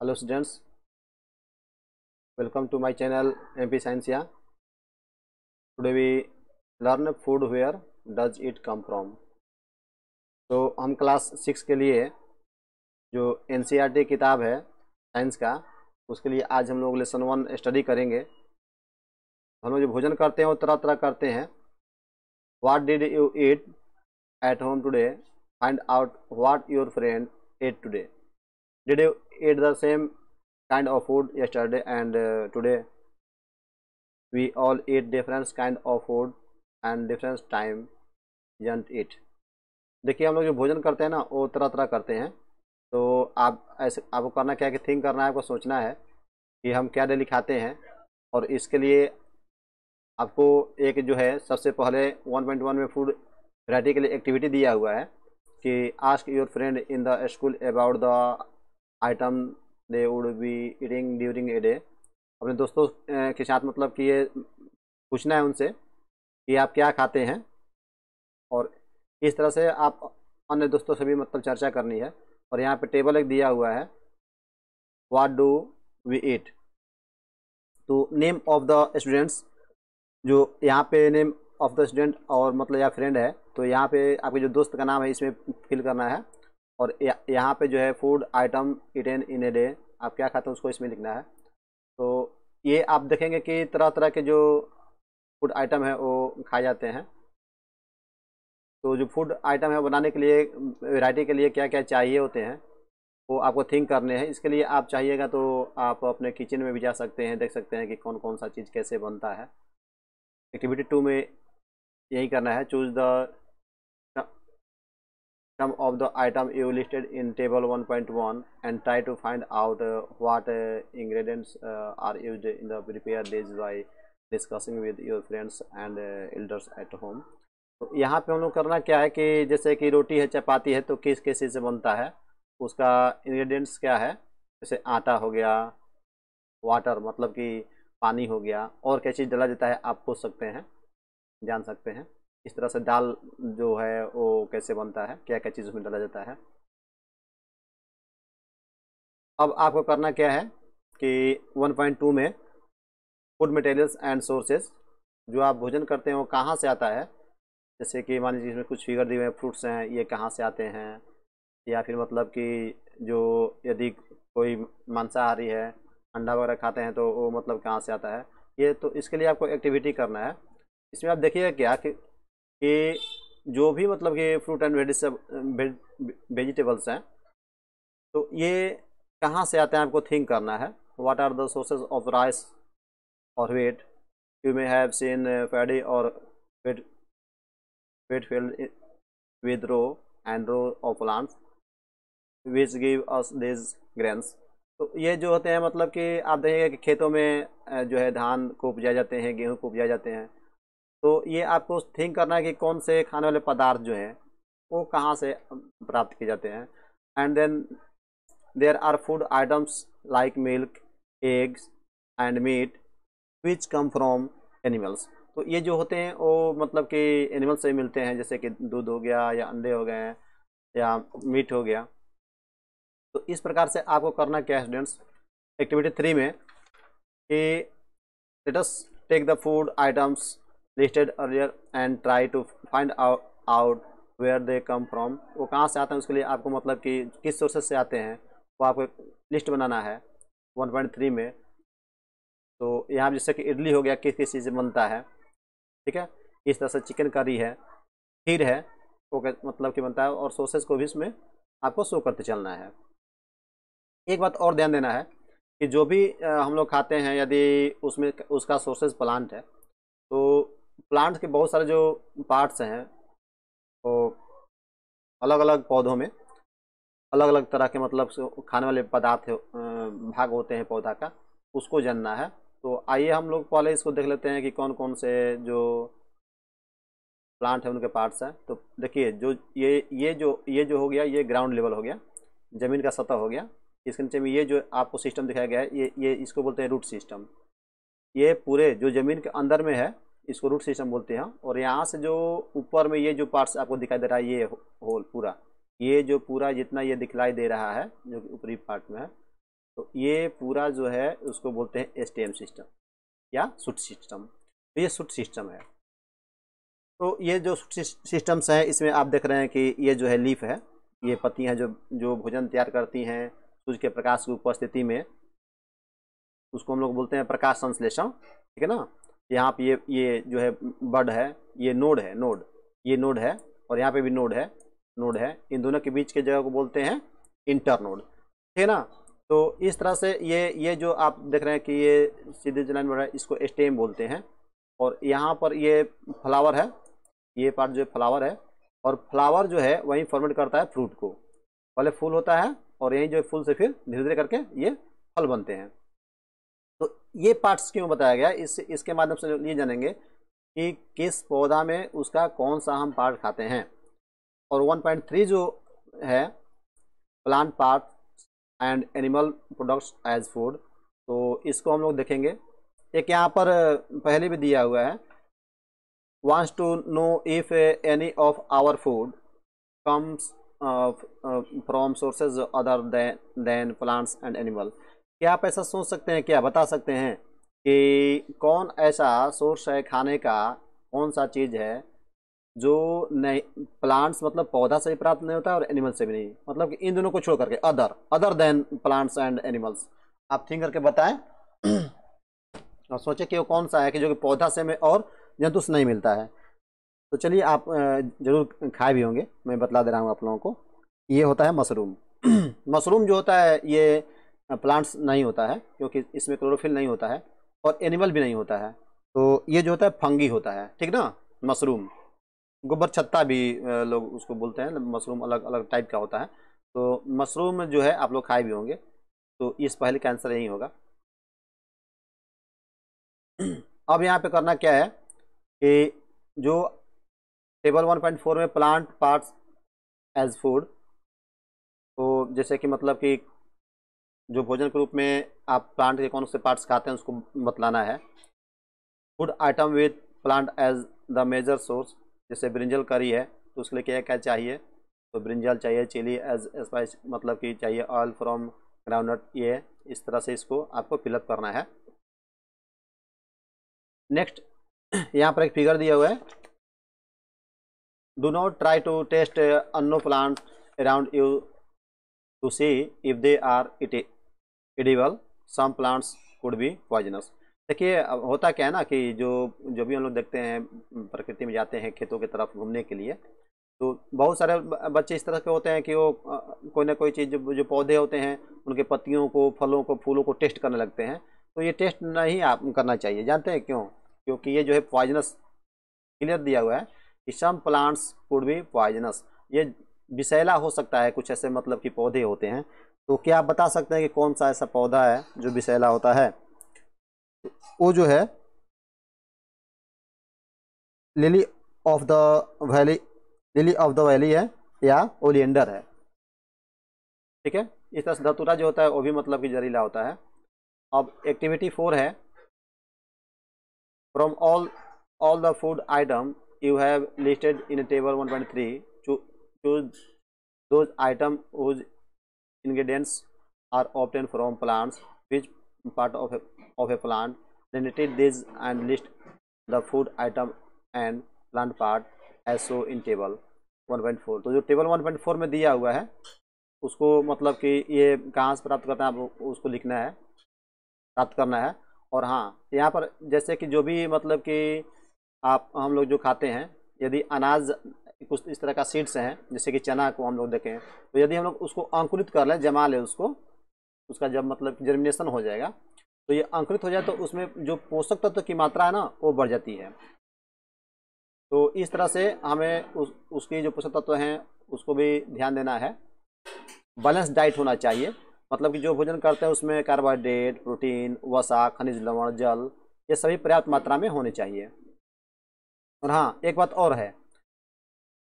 Hello students, welcome to my channel MP Science. Today we learn food, where does it come from. तो हम class 6 के लिए जो NCERT किताब है साइंस का, उसके लिए आज हम लोग लेसन 1 स्टडी करेंगे। हम लोग जो भोजन करते हैं वो तरह तरह करते हैं। What did you eat at home today? Find out what your friend ate today. Did you eat the same kind of food yesterday and today? We all eat different kind of food and different time, isn't it? देखिए, हम लोग जो भोजन करते हैं ना वो तरह तरह करते हैं। तो आप ऐसे आपको करना क्या है कि थिंक करना है, आपको सोचना है कि हम क्या डेली खाते हैं। और इसके लिए आपको एक जो है सबसे पहले 1.1 में फूड वैरायटी के लिए एक्टिविटी दिया हुआ है कि ask your friend in the school about the item they would be eating during a day. अपने दोस्तों के साथ मतलब कि ये पूछना है उनसे कि आप क्या खाते हैं, और इस तरह से आप अन्य दोस्तों से भी मतलब चर्चा करनी है। और यहाँ पे टेबल एक दिया हुआ है, व्हाट डू वी ईट। तो नेम ऑफ द स्टूडेंट्स, जो यहाँ पे नेम ऑफ द स्टूडेंट और मतलब या फ्रेंड है, तो यहाँ पे आपके जो दोस्त का नाम है इसमें फिल करना है। और यहाँ पे जो है food item eaten in a day, आप क्या खाते हैं उसको इसमें लिखना है। तो ये आप देखेंगे कि तरह तरह के जो फूड आइटम है वो खाए जाते हैं। तो जो फूड आइटम है बनाने के लिए वैरायटी के लिए क्या क्या चाहिए होते हैं वो आपको थिंक करने हैं। इसके लिए आप चाहिएगा तो आप अपने किचन में भी जा सकते हैं, देख सकते हैं कि कौन कौन सा चीज़ कैसे बनता है। एक्टिविटी 2 में यही करना है, choose the some of the item you listed in table 1.1 and try to find out what ingredients are used in the prepare dish by discussing with your friends and elders at home. तो यहाँ पे हम लोग करना क्या है कि जैसे कि रोटी है, चपाती है, तो किस किस चीज़ से बनता है, उसका इंग्रेडिएंट्स क्या है। जैसे आटा हो गया, वाटर मतलब कि पानी हो गया, और क्या चीज़ डाला जाता है आप पूछ सकते हैं, जान सकते हैं। इस तरह से दाल जो है वो कैसे बनता है, क्या क्या चीज़ उसमें डाला जाता है। अब आपको करना क्या है कि 1.2 में फूड मटेरियल्स एंड सोर्सेज, जो आप भोजन करते हैं वो कहाँ से आता है। जैसे कि मान लीजिए इसमें कुछ फिगर दिए हुए हैं, फ्रूट्स हैं, ये कहाँ से आते हैं। या फिर मतलब कि जो यदि कोई मांसाहारी है, अंडा वगैरह खाते हैं, तो वो मतलब कहाँ से आता है ये। तो इसके लिए आपको एक्टिविटी करना है। इसमें आप देखिएगा क्या कि जो भी मतलब कि फ्रूट एंड वेजिटेबल्स हैं, तो ये कहाँ से आते हैं आपको थिंक करना है। What are the sources of rice और wheat, you may have seen paddy और wheat filled with row and row of plants which give us these grains। तो ये जो होते हैं मतलब कि आप देखेंगे कि खेतों में जो है धान को उपजाए जाते हैं, गेहूं को उपजाए जाते हैं। तो ये आपको थिंक करना है कि कौन से खाने वाले पदार्थ जो हैं वो कहाँ से प्राप्त किए जाते हैं। And then there are food items like milk, eggs and meat which come from animals. तो ये जो होते हैं वो मतलब कि एनिमल से मिलते हैं, जैसे कि दूध हो गया या अंडे हो गए या मीट हो गया। तो इस प्रकार से आपको करना क्या है स्टूडेंट्स, एक्टिविटी 3 में कि let us take the food items listed earlier and try to find out where they come from. वो कहाँ से आते हैं उसके लिए आपको मतलब कि किस सोर्सेज से आते हैं वो आपको लिस्ट बनाना है 1.3 में। तो यहाँ जैसे कि इडली हो गया, किस किस चीज़ से बनता है, ठीक है। इस तरह से चिकन करी है, खीर है, वो मतलब कि बनता है, और सोसेस को भी इसमें आपको शो करते चलना है। एक बात और ध्यान देना है कि जो भी हम लोग खाते हैं, यदि उसमें उसका सोर्सेज प्लांट है, तो प्लांट के बहुत सारे जो पार्ट्स हैं वो अलग अलग पौधों में अलग अलग तरह के मतलब खाने वाले पदार्थ भाग होते हैं पौधा का, उसको जानना है। तो आइए हम लोग पहले इसको देख लेते हैं कि कौन कौन से जो प्लांट है उनके पार्ट्स हैं। तो देखिए, जो ये जो हो गया, ये ग्राउंड लेवल हो गया, ज़मीन का सतह हो गया। इसके नीचे में ये जो आपको सिस्टम दिखाया गया है, ये इसको बोलते हैं रूट सिस्टम। ये पूरे जो ज़मीन के अंदर में है इसको रूट सिस्टम बोलते हैं। और यहाँ से जो ऊपर में ये जो पार्ट्स आपको दिखाई दे रहा है, ये होल पूरा, ये जो पूरा जितना ये दिखलाई दे रहा है जो ऊपरी पार्ट में है, तो ये पूरा जो है उसको बोलते हैं एसटीएम सिस्टम या शूट सिस्टम। तो ये शूट सिस्टम है। तो ये जो सिस्टम्स हैं इसमें आप देख रहे हैं कि ये जो है लीफ है, ये पत्ती हैं जो जो भोजन तैयार करती हैं सूर्य के प्रकाश की उपस्थिति में, उसको हम लोग बोलते हैं प्रकाश संश्लेषण, ठीक है ना। यहाँ पे ये जो है बड है, ये नोड है, ये नोड है, और यहाँ पे भी नोड है, इन दोनों के बीच के जगह को बोलते हैं इंटरनोड, ठीक है ना। तो इस तरह से ये जो आप देख रहे हैं कि ये सीधे लाइन बढ़ रहा है, इसको स्टेम बोलते हैं। और यहाँ पर ये फ्लावर है, ये पार्ट जो फ्लावर है, और फ्लावर जो है वही फॉर्मेट करता है फ्रूट को। पहले फूल होता है और यही जो फूल से फिर धीरे धीरे करके ये फल बनते हैं। तो ये पार्ट्स क्यों बताया गया, इसके माध्यम से ये जानेंगे कि किस पौधा में उसका कौन सा हम पार्ट खाते हैं। और 1.3 जो है plant part and animal products as food, तो इसको हम लोग देखेंगे। एक यहाँ पर पहले भी दिया हुआ है, wants to know if any of our food comes from sources other than plants and animal। क्या आप ऐसा सोच सकते हैं, क्या बता सकते हैं कि कौन ऐसा सोर्स है खाने का, कौन सा चीज़ है जो नहीं प्लांट्स मतलब पौधा से भी प्राप्त नहीं होता है और एनिमल से भी नहीं, मतलब कि इन दोनों को छोड़ करके other than plants and animals. आप थिंक करके बताएं और सोचे कि वो कौन सा है कि जो कि पौधा से में और जंतु से नहीं मिलता है। तो चलिए आप जरूर खाए भी होंगे, मैं बतला दे रहा हूँ आप लोगों को। ये होता है मशरूम। मशरूम जो होता है ये प्लांट्स नहीं होता है क्योंकि इसमें क्लोरोफिल नहीं होता है, और एनिमल भी नहीं होता है। तो ये जो होता है फंगी होता है, ठीक ना। मशरूम गोबर छत्ता भी लोग उसको बोलते हैं, मशरूम अलग अलग टाइप का होता है। तो मशरूम जो है आप लोग खाए भी होंगे, तो इस पहले का आंसर यही होगा। अब यहाँ पे करना क्या है कि जो टेबल 1.4 में प्लांट पार्ट्स एज फूड, तो जैसे कि मतलब कि जो भोजन के रूप में आप प्लांट के कौन से पार्ट्स खाते हैं उसको बतलाना है। Food item with plant as the major source, जैसे ब्रिंजल करी है तो उसके लिए क्या क्या चाहिए, तो ब्रिंजल चाहिए, चिली एज स्पाइस मतलब कि चाहिए, ऑयल फ्रॉम ग्राउंडनट, ये इस तरह से इसको आपको फिलअप करना है। नेक्स्ट यहाँ पर एक फिगर दिया हुआ है, do not try to taste unknown plant around you to see if they are edible, some plants could be poisonous. देखिए होता क्या है ना कि जो भी हम लोग देखते हैं प्रकृति में जाते हैं खेतों की तरफ घूमने के लिए, तो बहुत सारे बच्चे इस तरह के होते हैं कि वो कोई ना कोई चीज़ जो पौधे होते हैं उनके पत्तियों को, फलों को, फूलों को टेस्ट करने लगते हैं। तो ये टेस्ट नहीं आप करना चाहिए, जानते हैं क्यों? क्योंकि ये जो है पॉइजनस, क्लियर दिया हुआ है कि some plants could be poisonous, ये विषैला हो सकता है। कुछ ऐसे मतलब कि पौधे होते हैं, तो क्या आप बता सकते हैं कि कौन सा ऐसा पौधा है जो विषैला होता है? वो जो है लिली ऑफ द वैली है या ओलिएंडर है, ठीक है। इस तरह से धतूरा जो होता है वो भी मतलब कि जहरीला होता है। अब एक्टिविटी 4 है, from all the food item you have listed in table 1.3 choose those item whose ingredients are obtained from plants, which part of a plant, then read these and list the food item and plant part as shown in table 1.4। तो जो table 1.4 में दिया हुआ है उसको मतलब कि ये कहाँ से प्राप्त करता है आप उसको लिखना है, प्राप्त करना है। और हाँ, यहाँ पर जैसे कि जो भी मतलब कि आप हम लोग जो खाते हैं, यदि अनाज कुछ इस तरह का सीड्स हैं, जैसे कि चना को हम लोग देखें, तो यदि हम लोग उसको अंकुरित कर लें, जमा लें उसको, उसका जब मतलब जर्मिनेशन हो जाएगा तो ये अंकुरित हो जाए तो उसमें जो पोषक तत्व की मात्रा है ना वो बढ़ जाती है। तो इस तरह से हमें उसकी जो पोषक तत्व हैं उसको भी ध्यान देना है। बैलेंस डाइट होना चाहिए, मतलब कि जो भोजन करते हैं उसमें कार्बोहाइड्रेट, प्रोटीन, वसा, खनिज लवण, जल, ये सभी पर्याप्त मात्रा में होने चाहिए। और हाँ, एक बात और है,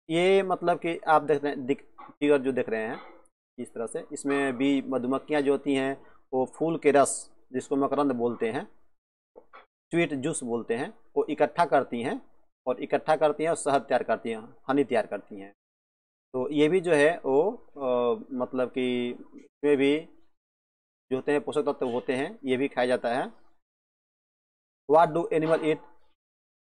ये मतलब कि आप देख रहे हैं फिगर जो देख रहे हैं इस तरह से, इसमें भी मधुमक्खियाँ जो होती हैं वो फूल के रस, जिसको मकरंद बोलते हैं, स्वीट जूस बोलते हैं, वो इकट्ठा करती हैं और शहद तैयार करती हैं, हनी तैयार करती हैं। तो ये भी जो है वो मतलब कि इसमें भी जो होते हैं पोषक तत्व होते हैं, ये भी खाया जाता है। What do animal eat?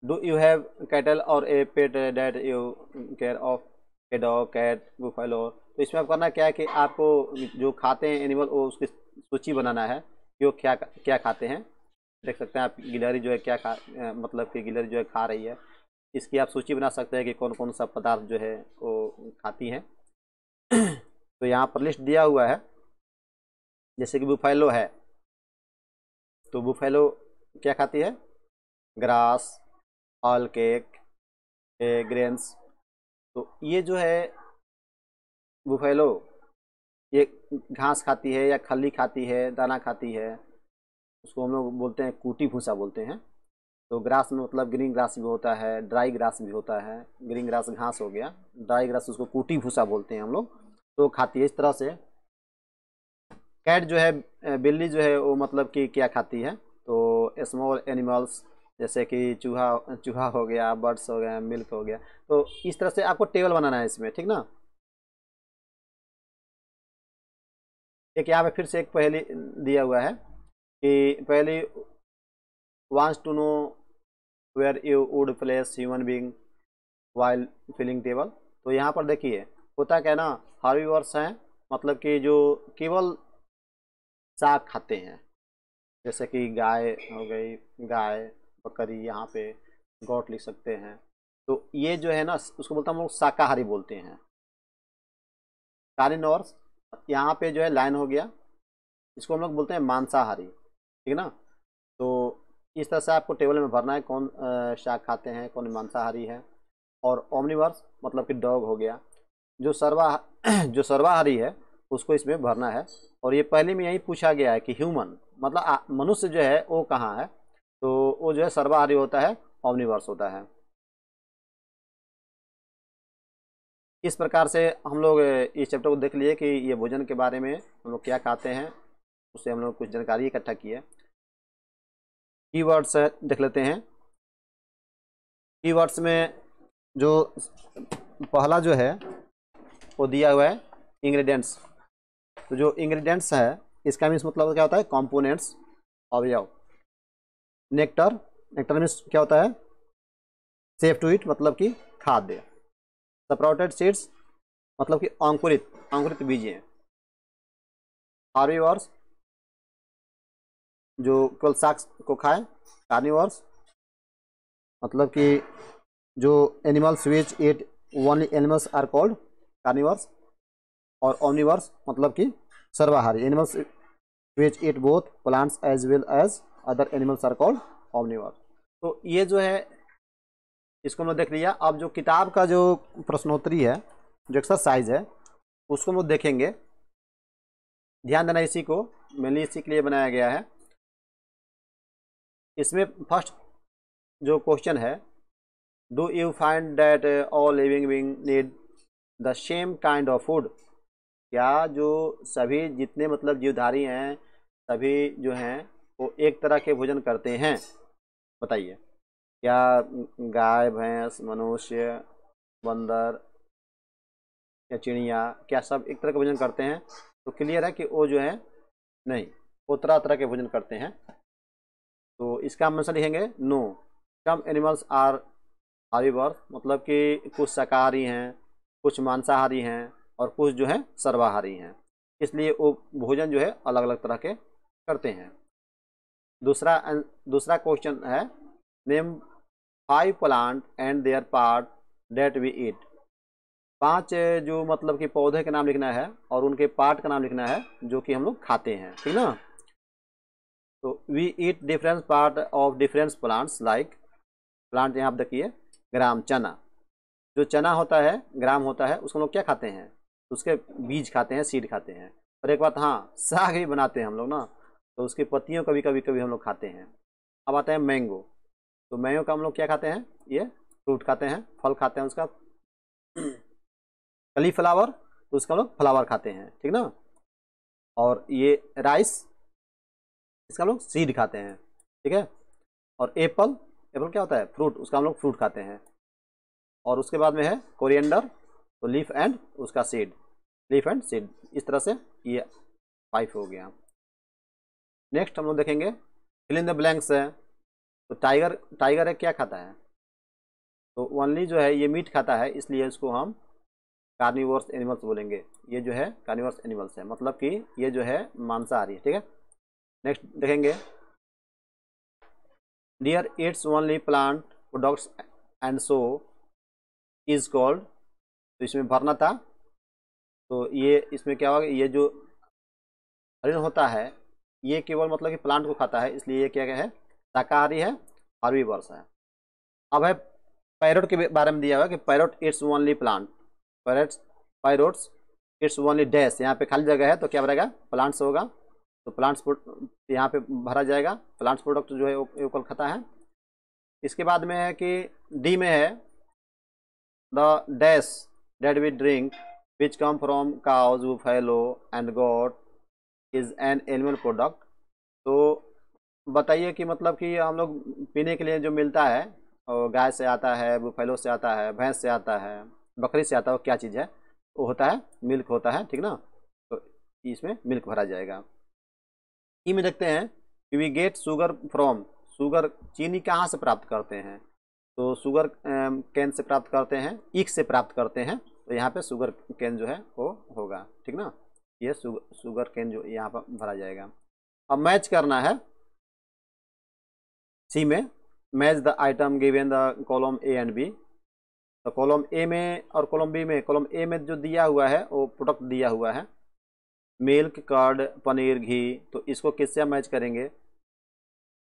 Do you have cattle और a pet that you care of? A dog, cat, buffalo. तो इसमें आप करना क्या है कि आपको जो खाते हैं एनिमल वो उसकी सूची बनाना है कि वो क्या क्या खाते हैं। देख सकते हैं आप गिलहरी जो है क्या मतलब कि गिलहरी जो है खा रही है, इसकी आप सूची बना सकते हैं कि कौन कौन सा पदार्थ जो है वो खाती हैं। तो यहाँ पर लिस्ट दिया हुआ है, जैसे कि बुफेलो है, तो बुफेलो क्या खाती है? Grass, all cake, grains. तो ये जो है बुफेलो, ये घास खाती है या खली खाती है, दाना खाती है, उसको हम लोग बोलते हैं कूटी भूसा बोलते हैं। तो ग्रास में मतलब ग्रीन ग्रास भी होता है, ड्राई ग्रास भी होता है। ग्रीन ग्रास घास हो गया, ड्राई ग्रास उसको कूटी भूसा बोलते हैं हम लोग, तो खाती है इस तरह से। कैट जो है, बिल्ली जो है, वो मतलब कि क्या खाती है? तो स्मॉल एनिमल्स जैसे कि चूहा चूहा हो गया, बर्ड्स हो गया, मिल्क हो गया। तो इस तरह से आपको टेबल बनाना है इसमें, ठीक ना। एक यहाँ पे फिर से एक पहेली दिया हुआ है कि Paheli wants to know where you would place human being while filling table. तो यहाँ पर देखिए होता क्या है ना, हार्बीवर्स हैं, मतलब कि जो केवल साग खाते हैं, जैसे कि गाय हो गई, गाय, बकरी, यहाँ पे गौट लिख सकते हैं। तो ये जो है ना, उसको बोलते हैं हम लोग शाकाहारी बोलते हैं। कार्निवोरस, यहाँ पे जो है लाइन हो गया, इसको हम लोग बोलते हैं मांसाहारी, ठीक है ना। तो इस तरह से आपको टेबल में भरना है कौन शाक खाते हैं, कौन मांसाहारी है। और ओमनिवर्स मतलब कि डॉग हो गया, जो जो सर्वाहारी है उसको इसमें भरना है। और ये पहले में यही पूछा गया है कि ह्यूमन मतलब मनुष्य जो है वो कहाँ है, तो वो जो है सर्वाहारी होता है, ओमनिवर्स होता है। इस प्रकार से हम लोग इस चैप्टर को देख लिए कि ये भोजन के बारे में हम लोग क्या खाते हैं, उससे हम लोग कुछ जानकारी इकट्ठा की है। कीवर्ड्स देख लेते हैं। कीवर्ड्स में जो पहला जो है वो दिया हुआ है इंग्रेडिएंट्स। तो जो इंग्रेडिएंट्स है इसका मीन्स मतलब क्या होता है? कंपोनेंट्स, अवयव। नेक्टर, नेक्टर मीन्स क्या होता है? सेफ टू ईट मतलब कि खाद्य। स्प्राउटेड सीड्स मतलब कि अंकुरित अंकुरित बीजें। हार्बीवर्स जो केवल साग को खाए। कार्निवर्स मतलब कि जो animals which eat only animals are called carnivores. और ओमनिवर्स मतलब कि सर्वाहारी, animals which eat both plants as well as other animals are called omnivores. तो ये जो है इसको हमने देख लिया। अब जो किताब का जो प्रश्नोत्तरी है, जो एक्सरसाइज है, उसको हम लोग देखेंगे। ध्यान देना, इसी को मेनली इसी के लिए बनाया गया है। इसमें फर्स्ट जो क्वेश्चन है, do you find that all living being need the same kind of food? क्या जो सभी जितने मतलब जीवधारी हैं, सभी जो हैं वो एक तरह के भोजन करते हैं? बताइए, क्या गाय, भैंस, मनुष्य, बंदर या चिड़िया, क्या सब एक तरह का भोजन करते हैं? तो क्लियर है कि वो जो है नहीं, वो तरह तरह के भोजन करते हैं। तो इसका हम आंसर लिखेंगे no. Some animals are herbivores मतलब कि कुछ शाकाहारी हैं, कुछ मांसाहारी हैं और कुछ जो है सर्वाहारी हैं, इसलिए वो भोजन जो है अलग अलग तरह के करते हैं। दूसरा क्वेश्चन है, name 5 plant and their part that we eat. 5 जो मतलब कि पौधे के नाम लिखना है और उनके पार्ट का नाम लिखना है जो कि हम लोग खाते हैं, ठीक ना। तो we eat different part of different plants like, plant यहाँ आप देखिए, ग्राम, चना। जो चना होता है, ग्राम होता है, उसको हम लोग क्या खाते हैं? उसके बीज खाते हैं, सीड खाते हैं। और एक बात, हाँ, साग भी बनाते हैं हम लोग ना, तो उसकी पत्तियों कभी कभी कभी हम लोग खाते हैं। अब आता है मैंगो। तो मैंगो का हम लोग क्या खाते हैं? ये फ्रूट खाते हैं, फल खाते हैं उसका। कलीफ्लावर, तो उसका हम लोग फ्लावर खाते हैं, ठीक ना। और ये राइस, इसका हम लोग सीड खाते हैं, ठीक है। और एप्पल, एप्पल क्या होता है? फ्रूट, उसका हम लोग फ्रूट खाते हैं। और उसके बाद में है कोरिएंडर, तो लीफ एंड उसका सीड, लीफ एंड सीड। इस तरह से ये 5 हो गया। नेक्स्ट हम लोग देखेंगे फिल इन द ब्लैंक्स है। तो टाइगर है क्या खाता है, तो ओनली जो है ये मीट खाता है, इसलिए इसको हम कार्निवोरस एनिमल्स बोलेंगे। ये जो है कार्निवोरस एनिमल्स है, मतलब कि ये जो है मांसाहारी है, ठीक है। नेक्स्ट देखेंगे deer eats only plant products and so is called. तो इसमें भरना था, तो ये इसमें क्या होगा, ये जो हरिण होता है ये केवल मतलब कि प्लांट को खाता है, इसलिए ये क्या है शाकाहारी है, हर्बीवर्स है। अब है पैरोट के बारे में दिया हुआ कि parrot it's only plant, parrots it's only dash, यहाँ पे खाली जगह है तो क्या भरेगा प्लांट्स होगा, तो प्लांट्स यहाँ पे भरा जाएगा, प्लांट्स प्रोडक्ट जो है वो कल खाता है। इसके बाद में है कि डी में है the dash that we drink which come from cows buffalo and goat is an animal product. तो बताइए कि मतलब कि हम लोग पीने के लिए जो मिलता है और गाय से आता है, बुफेलो से आता है, भैंस से आता है, बकरी से आता है, वो क्या चीज़ है, वो होता है मिल्क होता है, ठीक ना। तो इसमें मिल्क भरा जाएगा। ई में देखते हैं कि we get sugar from, sugar चीनी कहाँ से प्राप्त करते हैं, तो शुगर कैन से प्राप्त करते हैं, ईख से प्राप्त करते हैं, तो यहाँ पे शुगर कैन जो है वो होगा, ठीक ना। ये शुगर कैन जो यहाँ पर भरा जाएगा। अब मैच करना है सी में, match the item given the column A and B. तो कॉलम ए में और कॉलम बी में, कॉलम ए में जो दिया हुआ है वो प्रोडक्ट दिया हुआ है मिल्क, कर्ड, पनीर, घी, तो इसको किससे हम मैच करेंगे,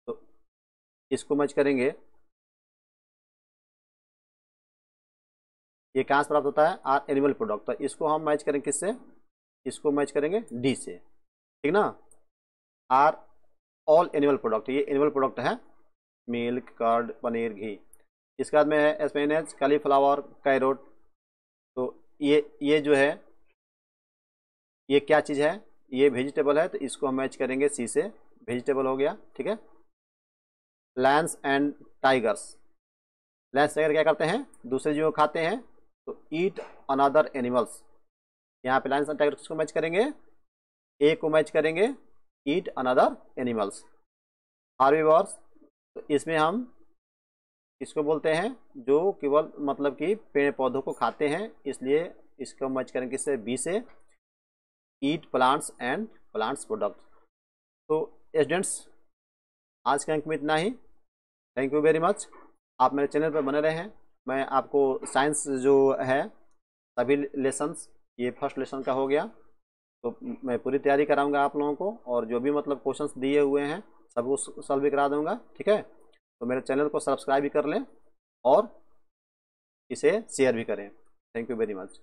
तो इसको मैच करेंगे, ये कहाँ से प्राप्त होता है आर एनिमल प्रोडक्ट, तो इसको हम मैच करेंगे किससे, इसको मैच करेंगे डी से, ठीक ना। आर ऑल एनिमल प्रोडक्ट, ये एनिमल प्रोडक्ट है मिल्क, कर्ड, पनीर, घी। इसके बाद में है स्पिनच, कालीफ्लावर, कैरोट, तो ये जो है ये क्या चीज़ है, ये वेजिटेबल है, तो इसको हम मैच करेंगे सी से, वेजिटेबल हो गया, ठीक है। Lens and tigers, lens tiger क्या करते हैं दूसरे जीवों को खाते हैं, तो ईट अनदर एनिमल्स, यहाँ पे लैंस एंड टाइगर किसको मैच करेंगे, ए को मैच करेंगे ईट अनदर एनिमल्स। हार्बीवर्स, तो इसमें हम इसको बोलते हैं जो केवल मतलब कि पेड़ पौधों को खाते हैं, इसलिए इसको मैच करेंगे किससे बी से, ईट प्लांट्स एंड प्लांट्स प्रोडक्ट। तो स्टूडेंट्स आज के अंक में इतना ही, थैंक यू वेरी मच। आप मेरे चैनल पर बने रहें, मैं आपको साइंस जो है सभी लेसन्स, ये फर्स्ट लेसन का हो गया, तो मैं पूरी तैयारी कराऊंगा आप लोगों को, और जो भी मतलब क्वेश्चंस दिए हुए हैं सबको सॉल्व भी करा दूंगा, ठीक है। तो मेरे चैनल को सब्सक्राइब भी कर लें और इसे शेयर भी करें। Thank you very much.